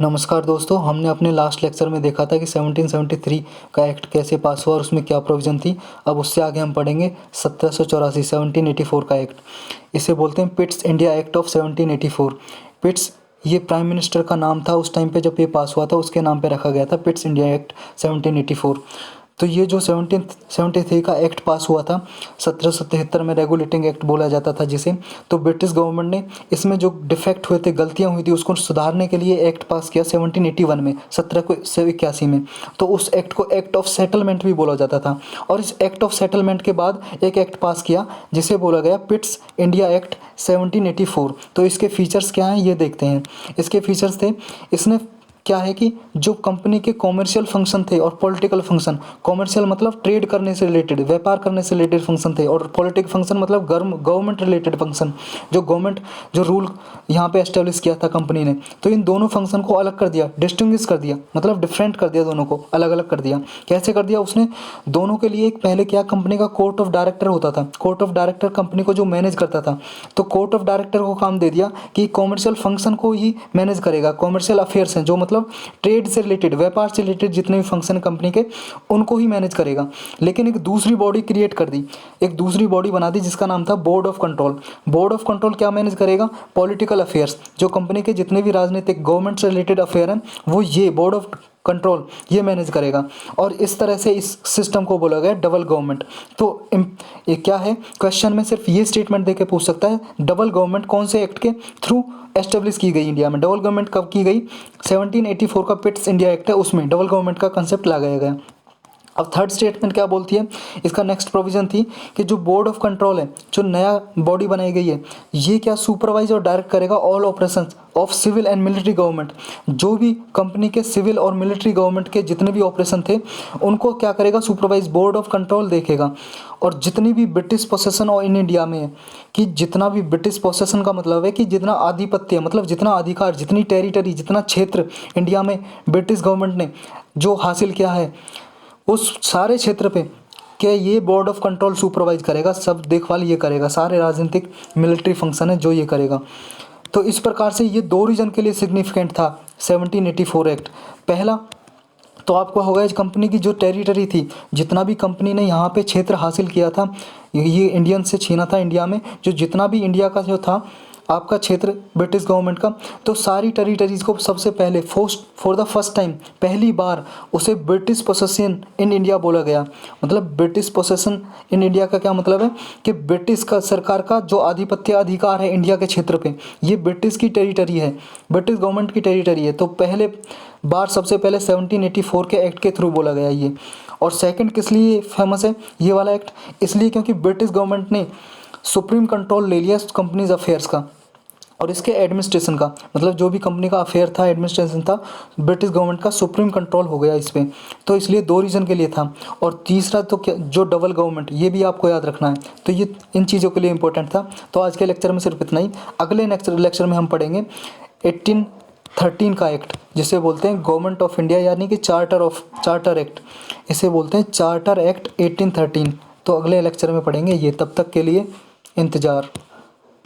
नमस्कार दोस्तों, हमने अपने लास्ट लेक्चर में देखा था कि 1773 का एक्ट कैसे पास हुआ और उसमें क्या प्रोविज़न थी। अब उससे आगे हम पढ़ेंगे 1784 1784 का एक्ट। इसे बोलते हैं पिट्स इंडिया एक्ट ऑफ 1784। पिट्स ये प्राइम मिनिस्टर का नाम था उस टाइम पे जब ये पास हुआ था, उसके नाम पे रखा गया था पिट्स इंडिया एक्ट 1784। तो ये जो 1773 का एक्ट पास हुआ था, 1773 में रेगुलेटिंग एक्ट बोला जाता था जिसे। तो ब्रिटिश गवर्नमेंट ने इसमें जो डिफेक्ट हुए थे, गलतियां हुई थी, उसको सुधारने के लिए एक्ट पास किया 1781 में, 1781 में। तो उस एक्ट को एक्ट ऑफ सेटलमेंट भी बोला जाता था। और इस एक्ट ऑफ सेटलमेंट के बाद एक एक्ट पास किया जिसे बोला गया पिट्स इंडिया एक्ट 1784। तो इसके फीचर्स क्या हैं ये देखते हैं। इसके फीचर्स थे, इसने क्या है कि जो कंपनी के कॉमर्शियल फंक्शन थे और पॉलिटिकल फंक्शन, कॉमर्शियल मतलब ट्रेड करने से रिलेटेड, व्यापार करने से रिलेटेड फंक्शन थे, और पॉलिटिकल फंक्शन मतलब गवर्नमेंट रिलेटेड फंक्शन, जो गवर्नमेंट जो रूल यहाँ पे एस्टेब्लिश किया था कंपनी ने, तो इन दोनों फंक्शन को अलग कर दिया, डिस्टिंग्विश कर दिया, मतलब डिफरेंट कर दिया, दोनों को अलग अलग कर दिया। कैसे कर दिया उसने? दोनों के लिए एक पहले क्या, कंपनी का कोर्ट ऑफ डायरेक्टर होता था। कोर्ट ऑफ डायरेक्टर कंपनी को जो मैनेज करता था, तो कोर्ट ऑफ डायरेक्टर को काम दे दिया कि कॉमर्शियल फंक्शन को ही मैनेज करेगा। कॉमर्शियल अफेयर्स हैं जो मतलब ट्रेड से रिलेटेड, व्यापार से रिलेटेड जितने भी फंक्शन कंपनी के, उनको ही मैनेज करेगा। लेकिन एक दूसरी बॉडी क्रिएट कर दी, एक दूसरी बॉडी बना दी जिसका नाम था board of control. Board of control क्या मैनेज करेगा? पॉलिटिकल अफेयर्स, जो कंपनी के जितने भी राजनीतिक गवर्नमेंट से रिलेटेड अफेयर हैं, वो ये बोर्ड ऑफ कंट्रोल ये मैनेज करेगा। और इस तरह से इस सिस्टम को बोला गया डबल गवर्नमेंट। तो ये क्या है, क्वेश्चन में सिर्फ ये स्टेटमेंट देके पूछ सकता है, डबल गवर्नमेंट कौन से एक्ट के थ्रू एस्टेब्लिश की गई इंडिया में? डबल गवर्नमेंट कब की गई? 1784 का पिट्स इंडिया एक्ट है, उसमें डबल गवर्नमेंट का कंसेप्ट लगाया गया। अब थर्ड स्टेटमेंट क्या बोलती है? इसका नेक्स्ट प्रोविजन थी कि जो बोर्ड ऑफ कंट्रोल है, जो नया बॉडी बनाई गई है, ये क्या सुपरवाइज और डायरेक्ट करेगा all operations of civil and military government. जो भी कंपनी के सिविल और मिलिट्री गवर्नमेंट के जितने भी ऑपरेशन थे, उनको क्या करेगा? सुपरवाइज बोर्ड ऑफ कंट्रोल देखेगा। और जितनी भी ब्रिटिश पोसेसन और इन इंडिया में है, कि जितना भी ब्रिटिश पोसेसन का मतलब है कि जितना आधिपत्य, मतलब जितना अधिकार, जितनी टेरिटरी, जितना क्षेत्र इंडिया में ब्रिटिश गवर्नमेंट ने जो हासिल किया है, उस सारे क्षेत्र पे क्या ये बोर्ड ऑफ कंट्रोल सुपरवाइज करेगा, सब देखभाल ये करेगा, सारे राजनीतिक मिलिट्री फंक्शन है जो ये करेगा। तो इस प्रकार से ये दो रीजन के लिए सिग्निफिकेंट था 1784 एक्ट। पहला तो आपको होगा, इस कंपनी की जो टेरिटरी थी, जितना भी कंपनी ने यहाँ पे क्षेत्र हासिल किया था, ये इंडियन से छीना था इंडिया में, जो जितना भी इंडिया का जो था आपका क्षेत्र ब्रिटिश गवर्नमेंट का, तो सारी टेरिटरीज को सबसे पहले फॉर द फर्स्ट टाइम, पहली बार उसे ब्रिटिश पोसेशन इन इंडिया बोला गया। मतलब ब्रिटिश पोसेशन इन इंडिया का क्या मतलब है कि ब्रिटिश का सरकार का जो आधिपत्य अधिकार है इंडिया के क्षेत्र पे, ये ब्रिटिश की टेरिटरी है, ब्रिटिश गवर्नमेंट की टेरिटरी है। तो पहले बार सबसे पहले 1784 के एक्ट के थ्रू बोला गया ये। और सेकंड किस लिए फेमस है ये वाला एक्ट? इसलिए क्योंकि ब्रिटिश गवर्नमेंट ने सुप्रीम कंट्रोल ले लिया कंपनीज अफेयर्स का और इसके एडमिनिस्ट्रेशन का, मतलब जो भी कंपनी का अफेयर था, एडमिनिस्ट्रेशन था, ब्रिटिश गवर्नमेंट का सुप्रीम कंट्रोल हो गया इस पर। तो इसलिए दो रीज़न के लिए था। और तीसरा तो क्या, जो डबल गवर्नमेंट, ये भी आपको याद रखना है। तो ये इन चीज़ों के लिए इंपॉर्टेंट था। तो आज के लेक्चर में सिर्फ इतना ही। अगले नेक्स्ट लेक्चर में हम पढ़ेंगे 1813 का एक्ट, जिसे बोलते हैं गवर्नमेंट ऑफ इंडिया, यानी कि चार्टर एक्ट, इसे बोलते हैं चार्टर एक्ट 1813। तो अगले लेक्चर में पढ़ेंगे ये। तब तक के लिए इंतज़ार।